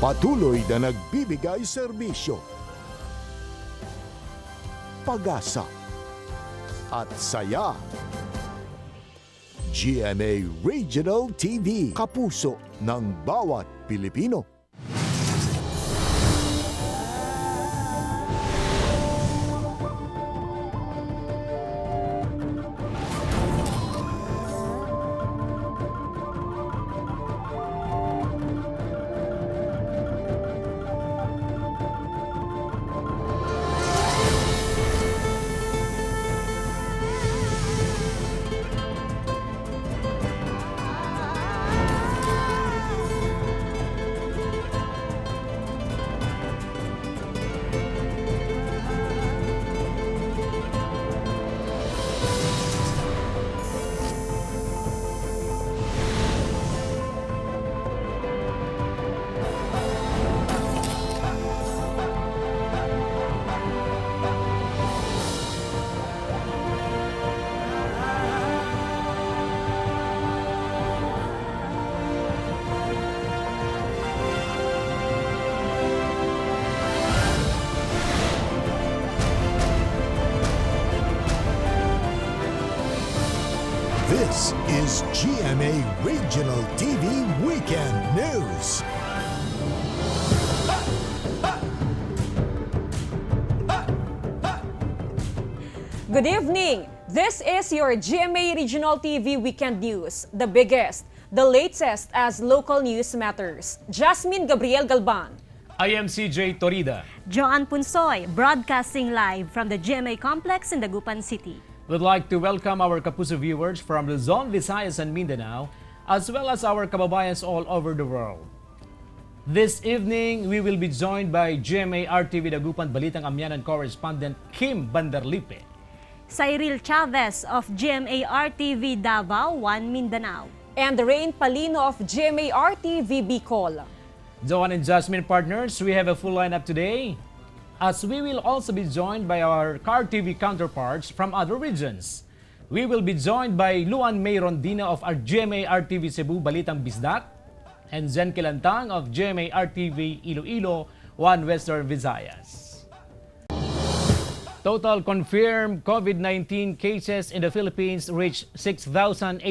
Patuloy na nagbibigay serbisyo, pag-asa at saya. GMA Regional TV, kapuso ng bawat Pilipino. This is GMA Regional TV Weekend News. Good evening! This is your GMA Regional TV Weekend News, the biggest, the latest as local news matters. Jasmine Gabriel Galban. I am CJ Torida. Joanne Punsoy, broadcasting live from the GMA complex in Dagupan City. We'd like to welcome our Kapuso viewers from Luzon, Visayas, and Mindanao, as well as our kababayans all over the world. This evening, we will be joined by GMA RTV Dagupan Balitang Amyanan correspondent Kim Bandarlipe, Cyril Chavez of GMA RTV Davao 1 Mindanao, and Rain Palino of GMA RTV Bicol. Joanne and Jasmine partners, we have a full lineup today, as we will also be joined by our Car TV counterparts from other regions. We will be joined by Luan May Rondina of our GMA RTV Cebu Balitang Bisdak and Zen Kilantang of GMA RTV Iloilo 1 Western Visayas. Total confirmed COVID-19 cases in the Philippines reached 6,087.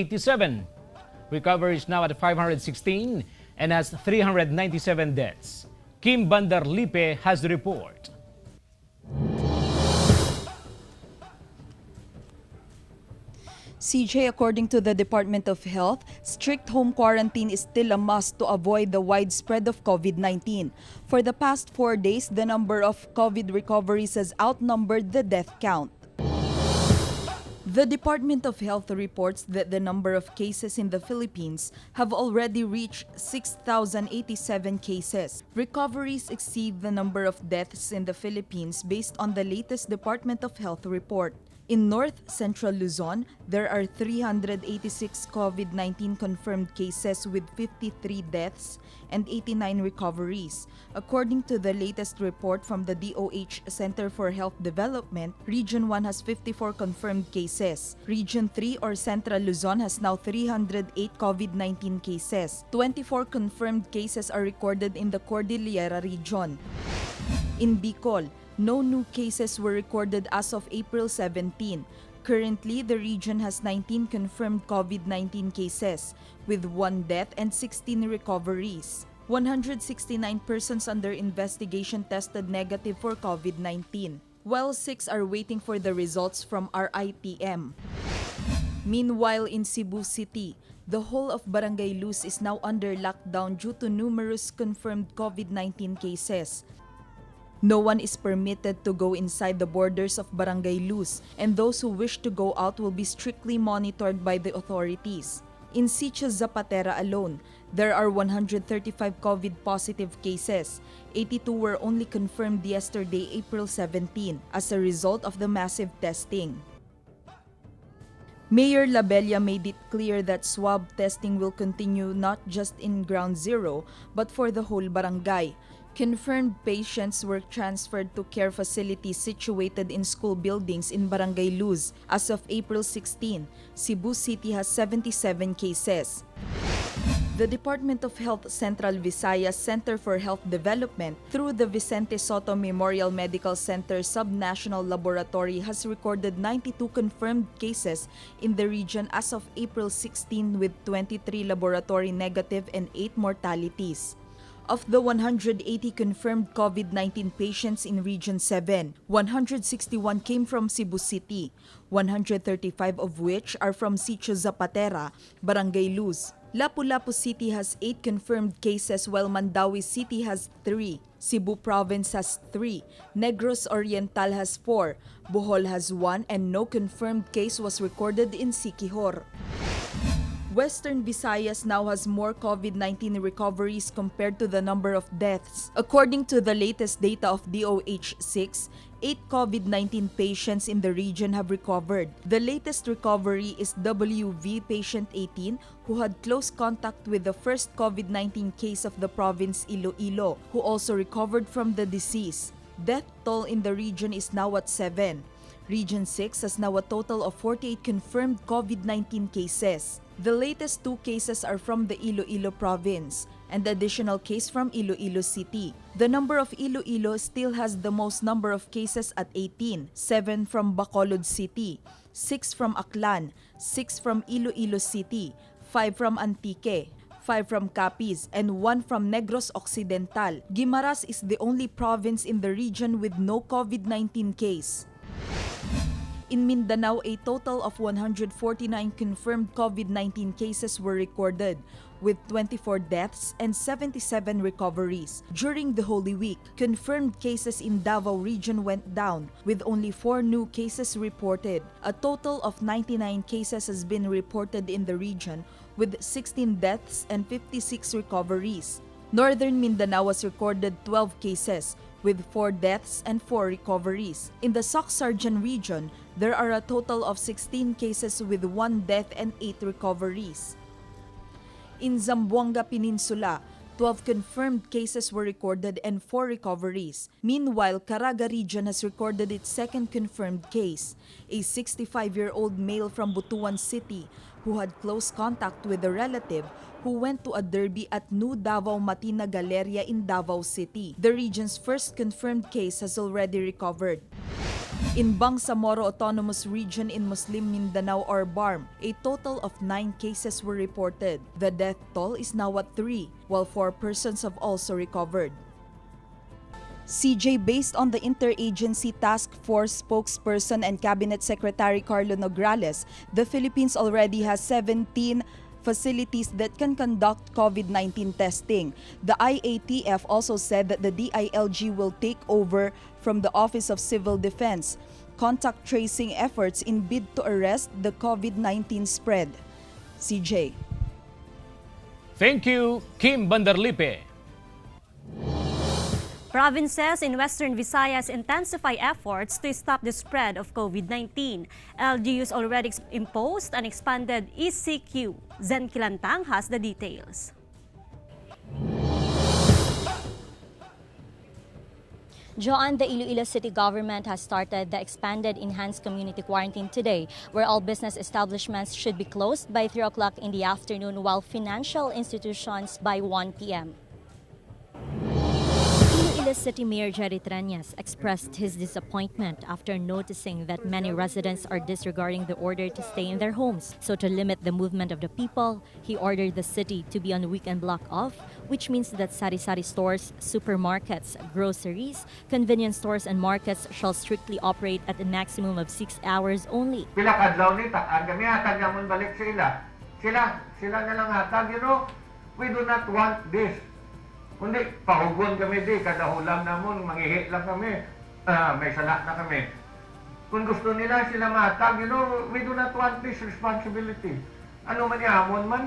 Recovery is now at 516 and has 397 deaths. Kim Bandarlipe has the report. CJ, according to the Department of Health, strict home quarantine is still a must to avoid the widespread of COVID-19. For the past 4 days, the number of COVID recoveries has outnumbered the death count. The Department of Health reports that the number of cases in the Philippines have already reached 6,087 cases. Recoveries exceed the number of deaths in the Philippines based on the latest Department of Health report. In North Central Luzon, there are 386 COVID-19 confirmed cases with 53 deaths and 89 recoveries. According to the latest report from the DOH Center for Health Development, Region 1 has 54 confirmed cases. Region 3 or Central Luzon has now 308 COVID-19 cases. 24 confirmed cases are recorded in the Cordillera region. In Bicol, no new cases were recorded as of April 17. Currently, the region has 19 confirmed COVID-19 cases, with 1 death and 16 recoveries. 169 persons under investigation tested negative for COVID-19, while 6 are waiting for the results from RITM. Meanwhile, in Cebu City, the whole of Barangay Luz is now under lockdown due to numerous confirmed COVID-19 cases. No one is permitted to go inside the borders of Barangay Luz, and those who wish to go out will be strictly monitored by the authorities. In Sitio Zapatera alone, there are 135 COVID-positive cases. 82 were only confirmed yesterday, April 17, as a result of the massive testing. Mayor Labella made it clear that swab testing will continue not just in Ground Zero, but for the whole barangay. Confirmed patients were transferred to care facilities situated in school buildings in Barangay Luz. As of April 16, Cebu City has 77 cases. The Department of Health Central Visayas Center for Health Development through the Vicente Soto Memorial Medical Center Subnational Laboratory has recorded 92 confirmed cases in the region as of April 16 with 23 laboratory negative and 8 mortalities. Of the 180 confirmed COVID-19 patients in Region 7, 161 came from Cebu City, 135 of which are from Sitio Zapatera, Barangay Luz. Lapu-Lapu City has 8 confirmed cases while Mandawi City has 3, Cebu Province has 3, Negros Oriental has 4, Bohol has 1, and no confirmed case was recorded in Siquijor. Western Visayas now has more COVID-19 recoveries compared to the number of deaths. According to the latest data of DOH-6, 8 COVID-19 patients in the region have recovered. The latest recovery is WV patient 18 who had close contact with the first COVID-19 case of the province Iloilo, who also recovered from the disease. Death toll in the region is now at 7. Region 6 has now a total of 48 confirmed COVID-19 cases. The latest 2 cases are from the Iloilo province and the additional case from Iloilo City. The number of Iloilo still has the most number of cases at 18, 7 from Bacolod City, 6 from Aklan, 6 from Iloilo City, 5 from Antique, 5 from Capiz, and 1 from Negros Occidental. Guimaras is the only province in the region with no COVID-19 case. In Mindanao, a total of 149 confirmed COVID-19 cases were recorded, with 24 deaths and 77 recoveries. During the Holy Week, confirmed cases in Davao region went down, with only 4 new cases reported. A total of 99 cases has been reported in the region, with 16 deaths and 56 recoveries. Northern Mindanao has recorded 12 cases, with 4 deaths and 4 recoveries. In the Soc-Sarjan region, there are a total of 16 cases with 1 death and 8 recoveries. In Zamboanga Peninsula, 12 confirmed cases were recorded and 4 recoveries. Meanwhile, Caraga region has recorded its second confirmed case, a 65-year-old male from Butuan City who had close contact with a relative who went to a derby at New Davao Matina Galleria in Davao City. The region's first confirmed case has already recovered. In Bangsamoro Autonomous Region in Muslim Mindanao or BARM, a total of 9 cases were reported. The death toll is now at 3, while 4 persons have also recovered. CJ, based on the Interagency Task Force spokesperson and Cabinet Secretary Carlo Nograles, the Philippines already has 17 facilities that can conduct COVID-19 testing. The IATF also said that the DILG will take over from the Office of Civil Defense contact tracing efforts in bid to arrest the COVID-19 spread. CJ. Thank you, Kim Bandarlipe. Provinces in Western Visayas intensify efforts to stop the spread of COVID-19. LGUs already imposed an expanded ECQ. Zen Kilantang has the details. Joan, the Iloilo City government has started the expanded enhanced community quarantine today, where all business establishments should be closed by 3 o'clock in the afternoon, while financial institutions by 1 p.m. Iloilo City Mayor Jerry Treñas expressed his disappointment after noticing that many residents are disregarding the order to stay in their homes. So to limit the movement of the people, he ordered the city to be on weekend block off, which means that sari-sari stores, supermarkets, groceries, convenience stores, and markets shall strictly operate at a maximum of 6 hours only. Pila kadlaw ni takan kami hatag namon balik sa ila. Sila na lang hatag, we do not want this. Kundi pahugon kami kada hulam namon, mangihi lang kami, may sala na kami. Kung gusto nila sila matag, we do not want this responsibility. Ano man yahamon man.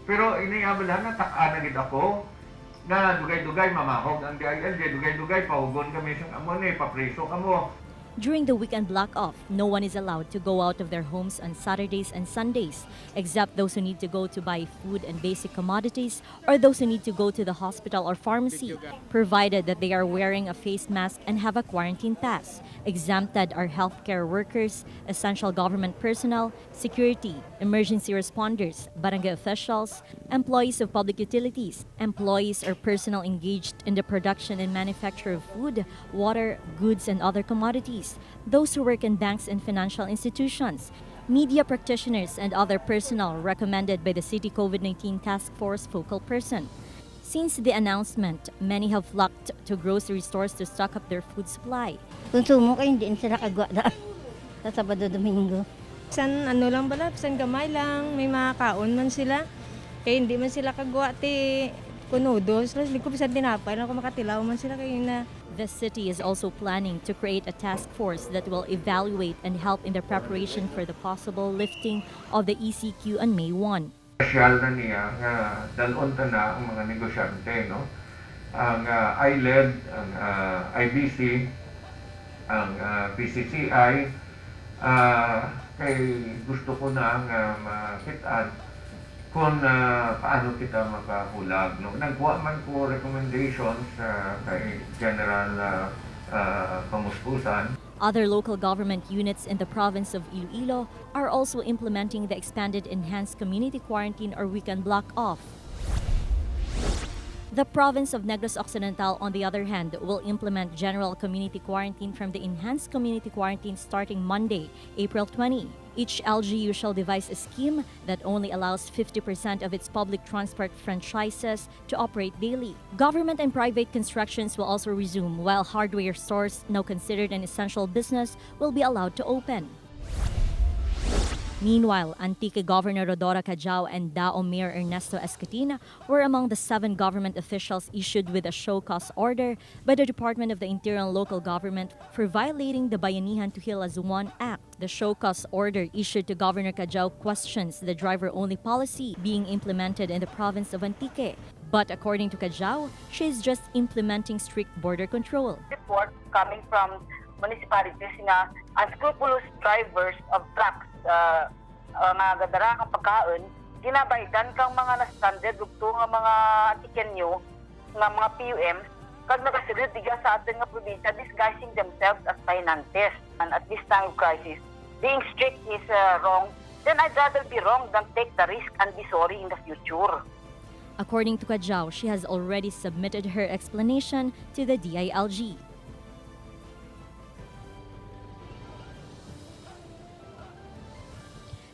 Pero iniabalahan na takanagid ako na dugay-dugay mamahog ang DILG, dugay-dugay pahugon kami sa amon papriso kamo. During the weekend block-off, no one is allowed to go out of their homes on Saturdays and Sundays, except those who need to go to buy food and basic commodities or those who need to go to the hospital or pharmacy, provided that they are wearing a face mask and have a quarantine pass. Exempted are healthcare workers, essential government personnel, security, emergency responders, barangay officials, employees of public utilities, employees or personnel engaged in the production and manufacture of food, water, goods, and other commodities, those who work in banks and financial institutions, media practitioners, and other personnel recommended by the City COVID-19 Task Force focal person. Since the announcement, many have flocked to grocery stores to stock up their food supply. Konsumo kay hindi sila kagwa da sa Sabado Domingo. San ano lang bala, san gamay lang, may mga kaon man sila. Kaya hindi man sila kagwa ti kunudos. Tapos ko bisan tinapay lang ko makatilaw man sila kay na. The city is also planning to create a task force that will evaluate and help in the preparation for the possible lifting of the ECQ on May 1. Special na niya nga dalon ta na ang mga negosyante, no? Ang ILED, ang IBC, ang PCCI, kay gusto ko na makitaan kung paano kita makahulag, no? Nagwa man ko recommendations kay General Pamuspusan. Other local government units in the province of Iloilo are also implementing the expanded enhanced community quarantine or weekend block-off. The province of Negros Occidental, on the other hand, will implement general community quarantine from the enhanced community quarantine starting Monday, April 20. Each LGU shall devise a scheme that only allows 50% of its public transport franchises to operate daily. Government and private constructions will also resume, while hardware stores, now considered an essential business, will be allowed to open. Meanwhile, Antique Governor Rodora Cajao and Dao Mayor Ernesto Escatina were among the 7 government officials issued with a show-cause order by the Department of the Interior and Local Government for violating the Bayanihan to Heal as One Act. The show-cause order issued to Governor Cajao questions the driver-only policy being implemented in the province of Antique. But according to Cajao, she is just implementing strict border control. Report coming from municipalities na unscrupulous drivers of trucks mga gadara kang pagkaon, ginabaydan kang mga na-stranded ugto nga mga tikenyo nga mga PUM kag nakasulod diga sa ating nga probinsya disguising themselves as finances. And at this time of crisis, being strict is wrong. Then I'd rather be wrong than take the risk and be sorry in the future. According to Cajao, she has already submitted her explanation to the DILG.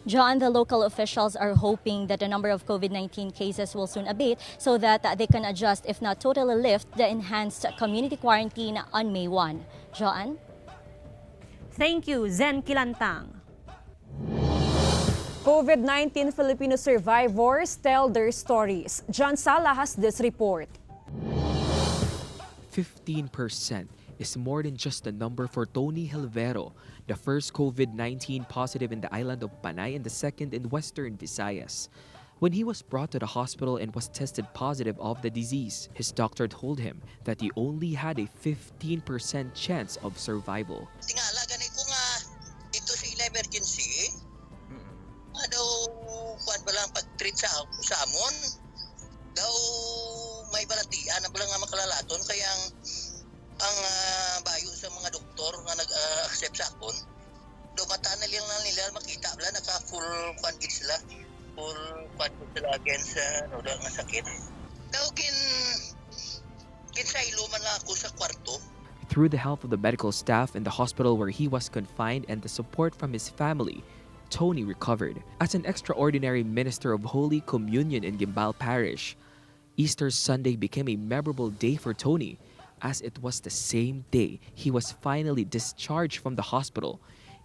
John, the local officials are hoping that the number of COVID-19 cases will soon abate so that they can adjust, if not totally lift, the enhanced community quarantine on May 1. Joan? Thank you, Zen Kilantang. COVID-19 Filipino survivors tell their stories. John Sala has this report. 15% is more than just a number for Tony Helvero, the first COVID-19 positive in the island of Panay and the second in Western Visayas. When he was brought to the hospital and was tested positive of the disease, his doctor told him that he only had a 15% chance of survival. Tingala ganay ko nga dito sa emergency. Daw kuan ba lang pag-treat sa amon. Daw may balatian na nga makalalaton kaya ang bayo sa mga doktor nga nag-accept sa akon. Do mata na nila makita bala naka full quantity sila. Full quantity sila against nga sakit. Daw kinsaylo man lang ako sa kwarto. Through the help of the medical staff in the hospital where he was confined and the support from his family, Tony recovered. As an extraordinary minister of Holy Communion in Gimbal Parish, Easter Sunday became a memorable day for Tony, as it was the same day he was finally discharged from the hospital.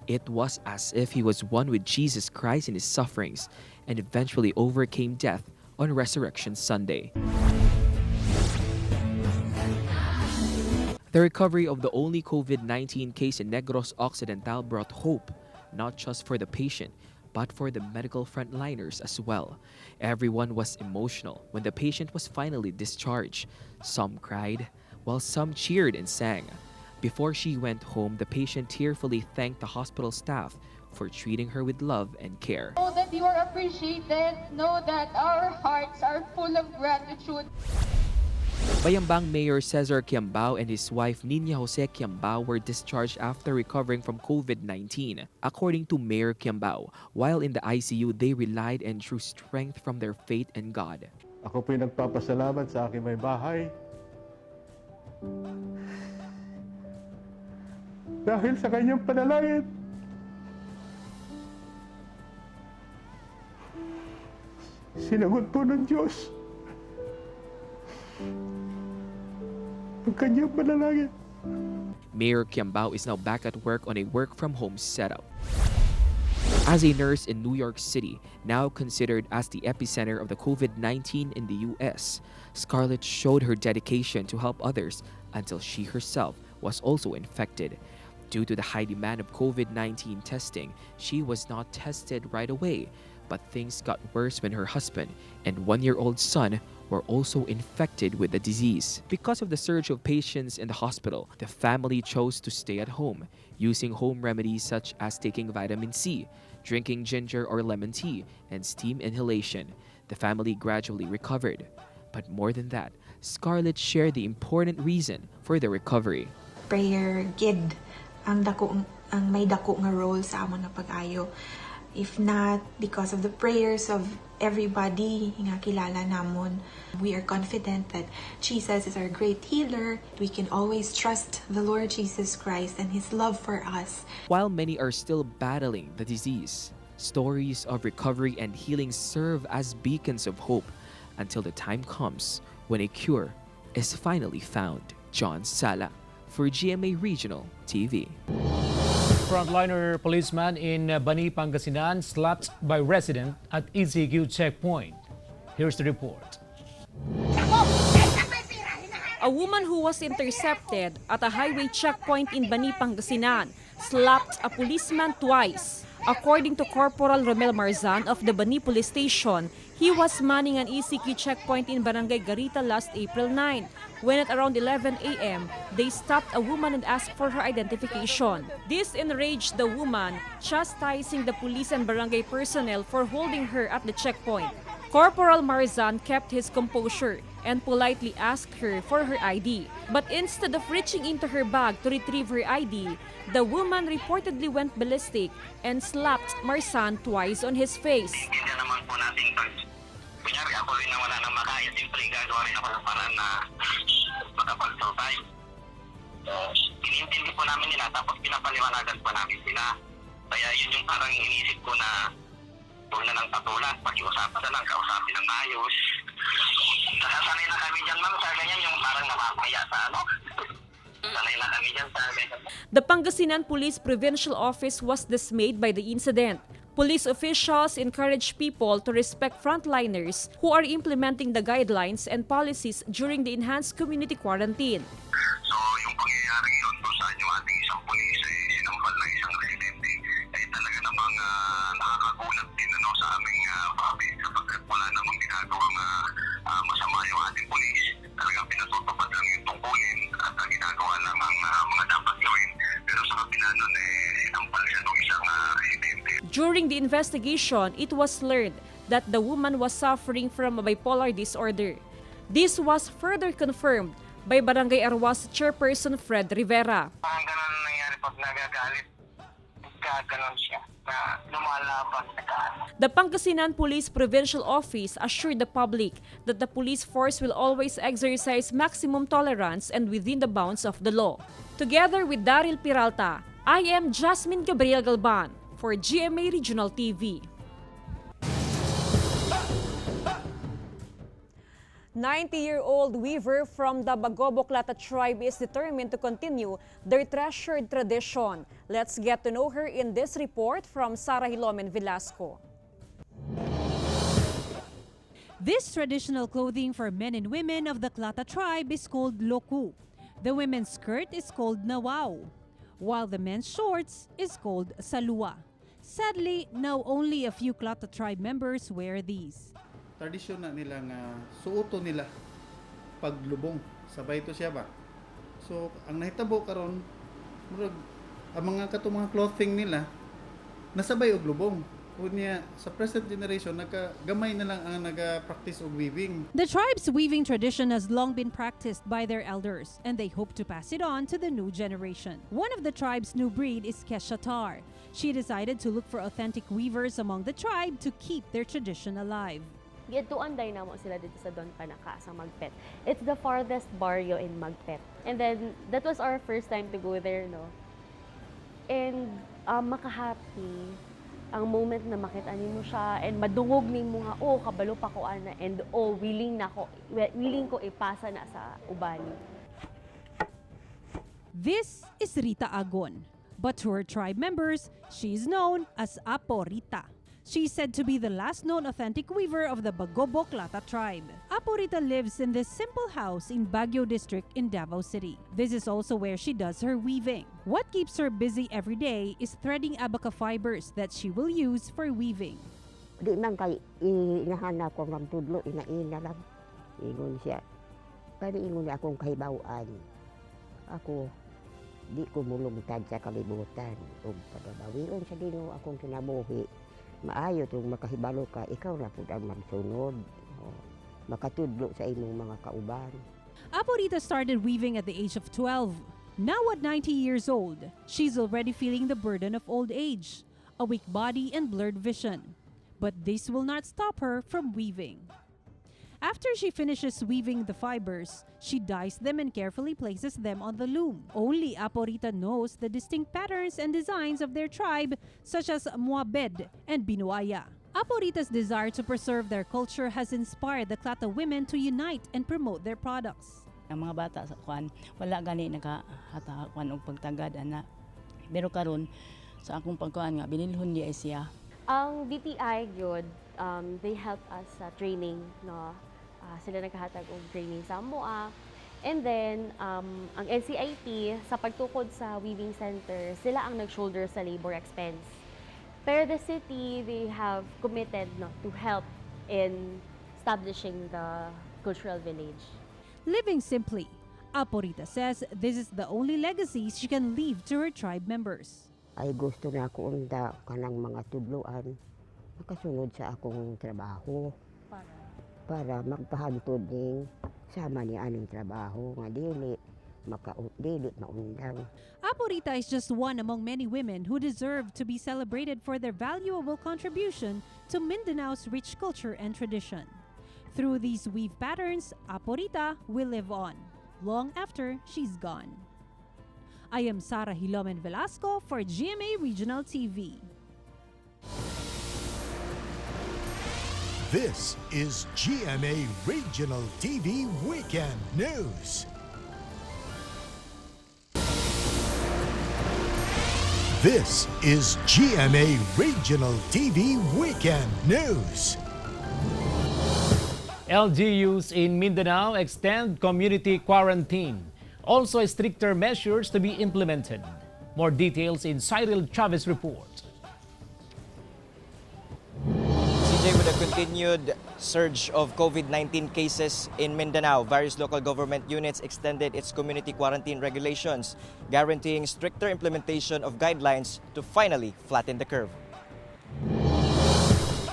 It was as if he was one with Jesus Christ in his sufferings and eventually overcame death on Resurrection Sunday. The recovery of the only COVID-19 case in Negros Occidental brought hope, not just for the patient, but for the medical frontliners as well. Everyone was emotional when the patient was finally discharged. Some cried, while some cheered and sang. Before she went home, the patient tearfully thanked the hospital staff for treating her with love and care. Know that you are appreciated. Know that our hearts are full of gratitude. Bayambang Mayor Cesar Quiambao and his wife Nina Jose Quiambao were discharged after recovering from COVID-19. According to Mayor Quiambao, while in the ICU, they relied and drew strength from their faith in God. Ako po'y nagpapasalamat sa aking may bahay. Dahil sa kanyang panalangin. Sinagot po ng Diyos ang kanyang panalangin. Mayor Quiambao is now back at work on a work-from-home setup. As a nurse in New York City, now considered as the epicenter of the COVID-19 in the US, Scarlett showed her dedication to help others until she herself was also infected. Due to the high demand of COVID-19 testing, she was not tested right away, but things got worse when her husband and one-year-old son were also infected with the disease. Because of the surge of patients in the hospital, the family chose to stay at home, using home remedies such as taking vitamin C, drinking ginger or lemon tea, and steam inhalation. The family gradually recovered. But more than that, Scarlett shared the important reason for the recovery. Prayer gid ang may dako nga role sa amon nga pag-ayo. If not because of the prayers of everybody nga kilala namon, we are confident that Jesus is our great healer. We can always trust the Lord Jesus Christ and His love for us. While many are still battling the disease, stories of recovery and healing serve as beacons of hope until the time comes when a cure is finally found. John Sala for GMA Regional TV. Frontliner policeman in Bani, Pangasinan slapped by resident at ECQ checkpoint. Here's the report. A woman who was intercepted at a highway checkpoint in Bani, Pangasinan slapped a policeman twice. According to Corporal Romel Marzan of the Bani Police Station, he was manning an ECQ checkpoint in Barangay Garita last April 9, when at around 11 a.m., they stopped a woman and asked for her identification. This enraged the woman, chastising the police and barangay personnel for holding her at the checkpoint. Corporal Marzan kept his composure and politely asked her for her ID. But instead of reaching into her bag to retrieve her ID, the woman reportedly went ballistic and slapped Marzan twice on his face. Hindi naman po natin kunyari ako rin na wala nang makaya, siyempre gagawa rin ako ng paraan na makapag-survive. Inintindi po namin nila, tapos pinapaliwanagan po namin sila. Kaya yun yung parang inisip ko na huwag na lang patulan, pag-iusapan na lang, kausapin ng ayos. Nasasanay na kami dyan, ma'am, sa ganyan yung parang nakakaya sa ano. Sanay na kami dyan sa ganyan. The Pangasinan Police Provincial Office was dismayed by the incident. Police officials encourage people to respect frontliners who are implementing the guidelines and policies during the enhanced community quarantine. So yung pangyayari yun kung saan yung ating isang pulis ay sinampal na isang residente ay talaga namang nakakagulat din sa aming province sapagkat wala namang ginagawang masama yung ating pulis. Talagang pinatutupad lang yung tungkulin at ginagawa lang ang mga dapat gawin. Pero sa kabila nun sinampal siya ng isang residente. During the investigation, it was learned that the woman was suffering from a bipolar disorder. This was further confirmed by Barangay Arwas Chairperson Fred Rivera. Parang ganun nangyari pag nagagalit, gaganon siya na lumalaban sa kaan. The Pangasinan Police Provincial Office assured the public that the police force will always exercise maximum tolerance and within the bounds of the law. Together with Daryl Peralta, I am Jasmine Gabriel Galban for GMA Regional TV. 90-year-old weaver from the Bagobo-Clata tribe is determined to continue their treasured tradition. Let's get to know her in this report from Sara Hilomen Velasco. This traditional clothing for men and women of the Clata tribe is called loku. The women's skirt is called nawao, while the men's shorts is called salua. Sadly, now only a few Clata tribe members wear these. Tradisyon na nila nga suoto nila paglubong. Sabay to siya ba? So ang nahitabo karon murag ang mga katong mga clothing nila nasabay og lubong. Unya sa present generation nagagamay na lang ang naga-practice og weaving. The tribe's weaving tradition has long been practiced by their elders, and they hope to pass it on to the new generation. One of the tribe's new breed is Keshatar. She decided to look for authentic weavers among the tribe to keep their tradition alive. Gituanday na mo sila dito sa Don Panaka sa Magpet. It's the farthest barrio in Magpet. And then, that was our first time to go there, no? And makahappy ang moment na makita nimo siya and madungog nimo nga kabalo pa ko ana and willing ko ipasa na sa ubani. This is Rita Agon, but to her tribe members, she is known as Apo Rita. She is said to be the last known authentic weaver of the Bagobo Klata tribe. Apo Rita lives in this simple house in Baguio district in Davao City. This is also where she does her weaving. What keeps her busy every day is threading abaca fibers that she will use for weaving. Di man kay inahanap ko ng tudlo, ina lang. Ingon siya. Pero ingon niya akong kahibawaan. Ako, di ko mulungtad sa kalibutan. O pagabawion sa dino akong kinabuhi. Maayo itong makahibalo ka, ikaw na po ang magsunod. Makatudlo sa imong mga kauban. Apo Rita started weaving at the age of 12. Now at 90 years old, she's already feeling the burden of old age, a weak body and blurred vision. But this will not stop her from weaving. After she finishes weaving the fibers, she dyes them and carefully places them on the loom. Only Apo Rita knows the distinct patterns and designs of their tribe, such as Muabed and Binuaya. Apo Rita's desire to preserve their culture has inspired the Klata women to unite and promote their products. Ang mga bata sa kwan, wala gani nakahatakwan og pagtagad ana. Pero karon sa akong pagkuan nga binilhon di ay siya. Ang DTI gyud, they help us sa training, no. Sila naghahatag og training sa MOA. And then, ang NCIP, sa pagtukod sa weaving center, sila ang nag-shoulder sa labor expense. Pero the city, they have committed to help in establishing the cultural village. Living simply, Apo Rita says this is the only legacy she can leave to her tribe members. Ay gusto na ako unda kanang mga tudloan makasunod sa akong trabaho. Para magpahantod ning sama ni aning trabaho nga dili maundang. Apo Rita is just one among many women who deserve to be celebrated for their valuable contribution to Mindanao's rich culture and tradition. Through these weave patterns, Apo Rita will live on, long after she's gone. I am Sara Hilomen Velasco for GMA Regional TV. This is GMA Regional TV Weekend News. This is GMA Regional TV Weekend News. LGUs in Mindanao extend community quarantine. Also, stricter measures to be implemented. More details in Cyril Chavez report. With a continued surge of COVID-19 cases in Mindanao, various local government units extended its community quarantine regulations, guaranteeing stricter implementation of guidelines to finally flatten the curve.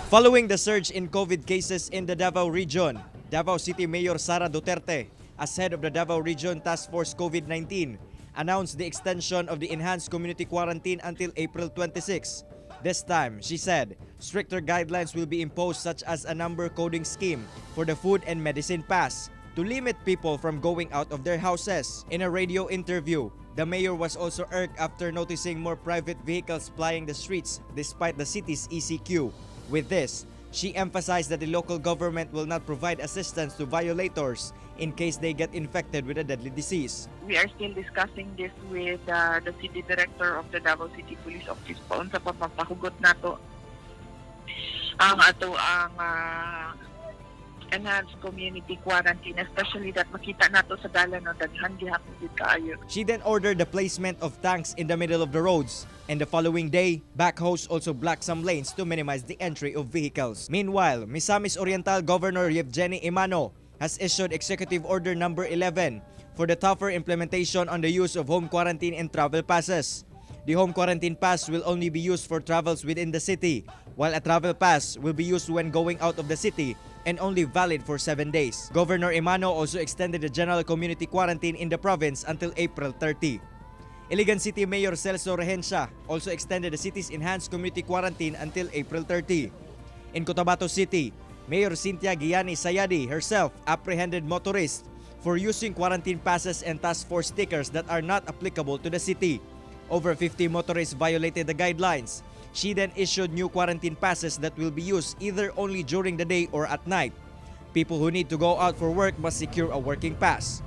Following the surge in COVID cases in the Davao region, Davao City Mayor Sara Duterte, as head of the Davao Region Task Force COVID-19, announced the extension of the enhanced community quarantine until April 26. This time, she said, stricter guidelines will be imposed such as a number coding scheme for the food and medicine pass to limit people from going out of their houses. In a radio interview, the mayor was also irked after noticing more private vehicles plying the streets despite the city's ECQ. With this, she emphasized that the local government will not provide assistance to violators in case they get infected with a deadly disease. We are still discussing this with the city director of the Davao City Police Office po unsa pa mapahugot nato ang enhanced community quarantine, especially that makita nato sa dalan no daghan gihapon gid kaayo. She then ordered the placement of tanks in the middle of the roads, and the following day, backhoes also blocked some lanes to minimize the entry of vehicles. Meanwhile, Misamis Oriental Governor Yevgeny Imano has issued Executive Order number 11 for the tougher implementation on the use of home quarantine and travel passes. The home quarantine pass will only be used for travels within the city, while a travel pass will be used when going out of the city and only valid for 7 days. Governor Emano also extended the general community quarantine in the province until April 30. Iligan City Mayor Celso Regencia also extended the city's enhanced community quarantine until April 30. In Cotabato City, Mayor Cynthia Giani Sayadi herself apprehended motorists for using quarantine passes and task force stickers that are not applicable to the city. Over 50 motorists violated the guidelines. She then issued new quarantine passes that will be used either only during the day or at night. People who need to go out for work must secure a working pass.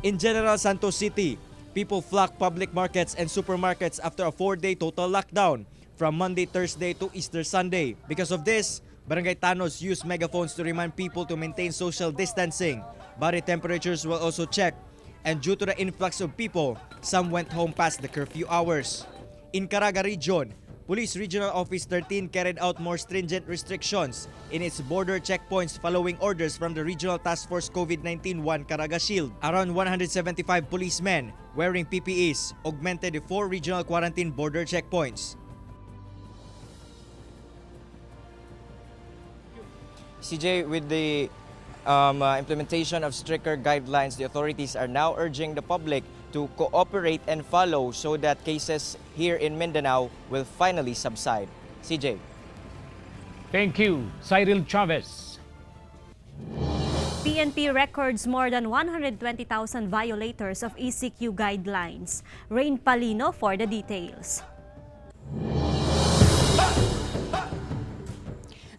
In General Santos City, people flocked public markets and supermarkets after a 4-day total lockdown from Monday, Thursday to Easter Sunday. Because of this, Barangay Tanos used megaphones to remind people to maintain social distancing. Body temperatures were also checked, and due to the influx of people, some went home past the curfew hours. In Caraga Region, Police Regional Office 13 carried out more stringent restrictions in its border checkpoints following orders from the Regional Task Force COVID-19 1 Caraga Shield. Around 175 policemen wearing PPEs augmented the 4 regional quarantine border checkpoints. CJ, with the implementation of stricter guidelines, the authorities are now urging the public to cooperate and follow so that cases here in Mindanao will finally subside. CJ. Thank you, Cyril Chavez. PNP records more than 120,000 violators of ECQ guidelines. Rain Palino for the details.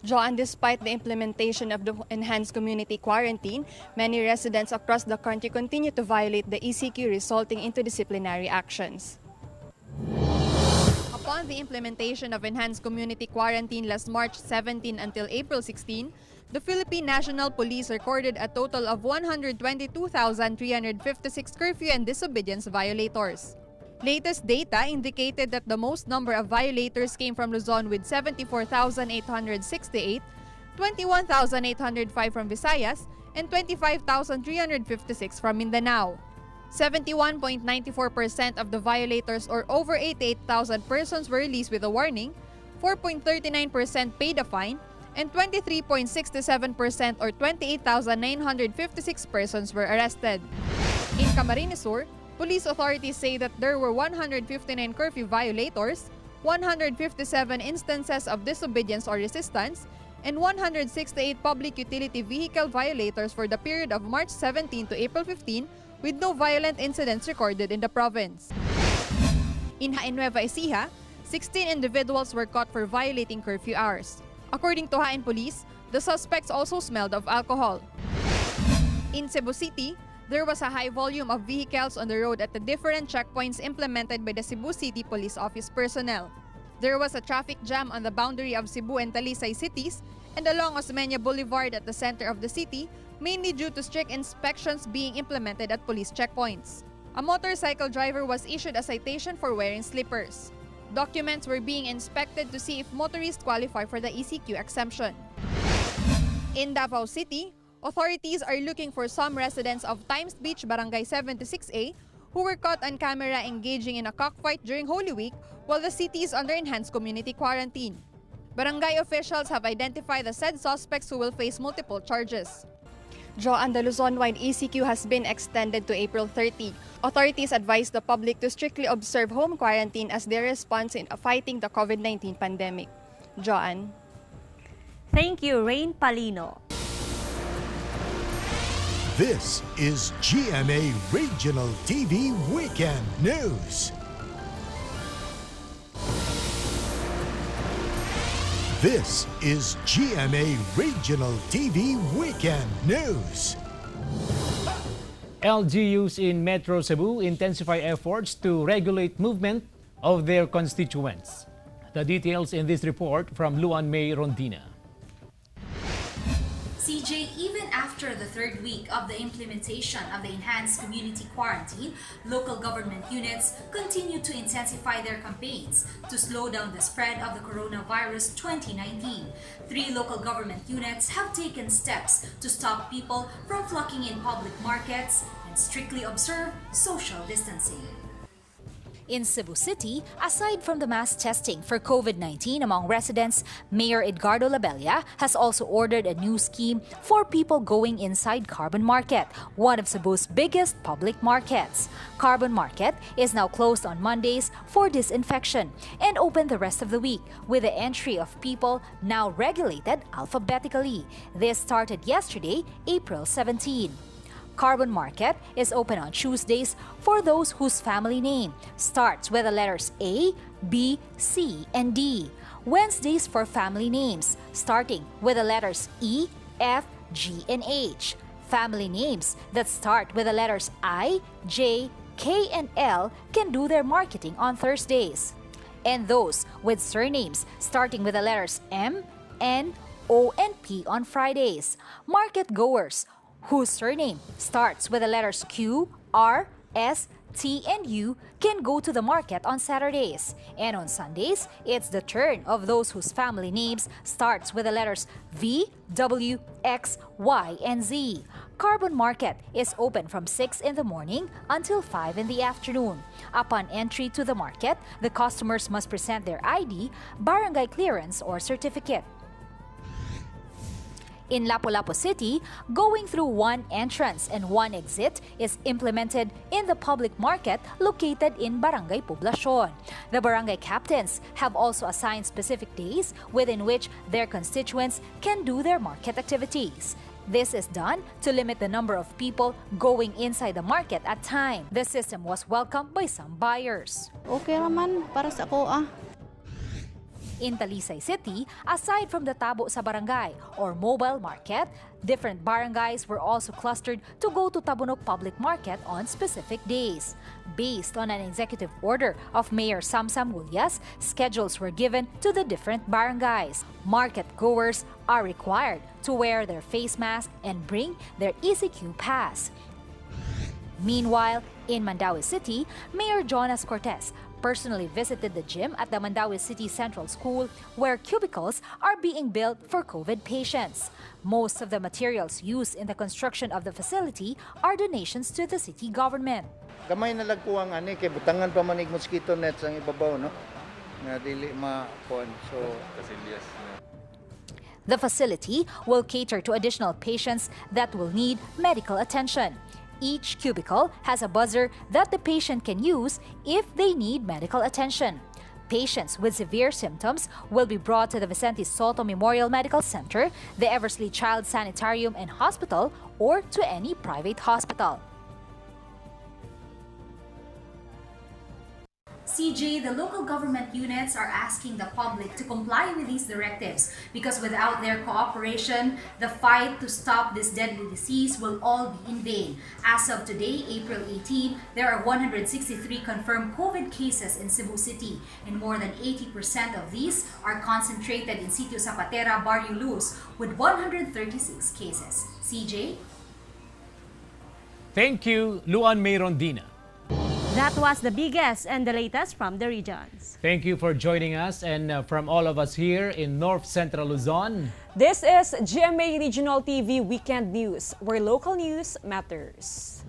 Joan, despite the implementation of the enhanced community quarantine, many residents across the country continue to violate the ECQ, resulting into disciplinary actions. Upon the implementation of enhanced community quarantine last March 17 until April 16, the Philippine National Police recorded a total of 122,356 curfew and disobedience violators. Latest data indicated that the most number of violators came from Luzon with 74,868, 21,805 from Visayas, and 25,356 from Mindanao. 71.94% of the violators, or over 88,000 persons, were released with a warning, 4.39% paid a fine, and 23.67% or 28,956 persons were arrested. In Camarines Sur, police authorities say that there were 159 curfew violators, 157 instances of disobedience or resistance, and 168 public utility vehicle violators for the period of March 17 to April 15, with no violent incidents recorded in the province. In Nueva Ecija, 16 individuals were caught for violating curfew hours. According to Hain Police, the suspects also smelled of alcohol. In Cebu City, there was a high volume of vehicles on the road at the different checkpoints implemented by the Cebu City Police Office personnel. There was a traffic jam on the boundary of Cebu and Talisay cities and along Osmeña Boulevard at the center of the city, mainly due to strict inspections being implemented at police checkpoints. A motorcycle driver was issued a citation for wearing slippers. Documents were being inspected to see if motorists qualify for the ECQ exemption. In Davao City, authorities are looking for some residents of Times Beach, Barangay 76A, who were caught on camera engaging in a cockfight during Holy Week while the city is under enhanced community quarantine. Barangay officials have identified the said suspects who will face multiple charges. Joan, the Luzon-wide ECQ has been extended to April 30. Authorities advise the public to strictly observe home quarantine as their response in fighting the COVID-19 pandemic. Joan. Thank you, Rain Palino. This is GMA Regional TV Weekend News. This is GMA Regional TV Weekend News. LGUs in Metro Cebu intensify efforts to regulate movement of their constituents. The details in this report from Luan May Rondina. CJ, even after the third week of the implementation of the enhanced community quarantine, local government units continue to intensify their campaigns to slow down the spread of the coronavirus 2019. 3 local government units have taken steps to stop people from flocking in public markets and and strictly observe social distancing. In Cebu City, aside from the mass testing for COVID-19 among residents, Mayor Edgardo Labella has also ordered a new scheme for people going inside Carbon Market, one of Cebu's biggest public markets. Carbon Market is now closed on Mondays for disinfection and open the rest of the week, with the entry of people now regulated alphabetically. This started yesterday, April 17. Carbon Market is open on Tuesdays for those whose family name starts with the letters A, B, C, and D. Wednesdays for family names starting with the letters E, F, G, and H. Family names that start with the letters I, J, K, and L can do their marketing on Thursdays. And those with surnames starting with the letters M, N, O, and P on Fridays. Market goers whose surname starts with the letters Q, R, S, T, and U can go to the market on Saturdays. And on Sundays, it's the turn of those whose family names starts with the letters V, W, X, Y, and Z. Carbon Market is open from 6 in the morning until 5 in the afternoon. Upon entry to the market, the customers must present their ID, barangay clearance, or certificate. In Lapu-Lapu City, going through one entrance and one exit is implemented in the public market located in Barangay Poblacion. The barangay captains have also assigned specific days within which their constituents can do their market activities. This is done to limit the number of people going inside the market at a time. The system was welcomed by some buyers. Okay naman para sa ako In Talisay City, aside from the tabo sa barangay or mobile market, different barangays were also clustered to go to Tabunok Public Market on specific days. Based on an executive order of Mayor Samsam Gulyas, schedules were given to the different barangays. Market goers are required to wear their face mask and bring their ECQ pass. Meanwhile, in Mandaue City, Mayor Jonas Cortez personally visited the gym at the Mandaue City Central School, where cubicles are being built for COVID patients. Most of the materials used in the construction of the facility are donations to the city government. Gamay na lagkuang ani kay butangan pa manig mosquito nets ang ibabaw no. Nga dili ma-kuan. So the facility will cater to additional patients that will need medical attention. Each cubicle has a buzzer that the patient can use if they need medical attention. Patients with severe symptoms will be brought to the Vicente Soto Memorial Medical Center, the Eversley Child Sanitarium and Hospital, or to any private hospital. CJ, the local government units are asking the public to comply with these directives because without their cooperation, the fight to stop this deadly disease will all be in vain. As of today, April 18, there are 163 confirmed COVID cases in Cebu City, and more than 80% of these are concentrated in Sitio Zapatera, Barrio Luz, with 136 cases. CJ? Thank you, Luan May Rondina. That was the biggest and the latest from the regions. Thank you for joining us, and from all of us here in North Central Luzon. This is GMA Regional TV Weekend News, where local news matters.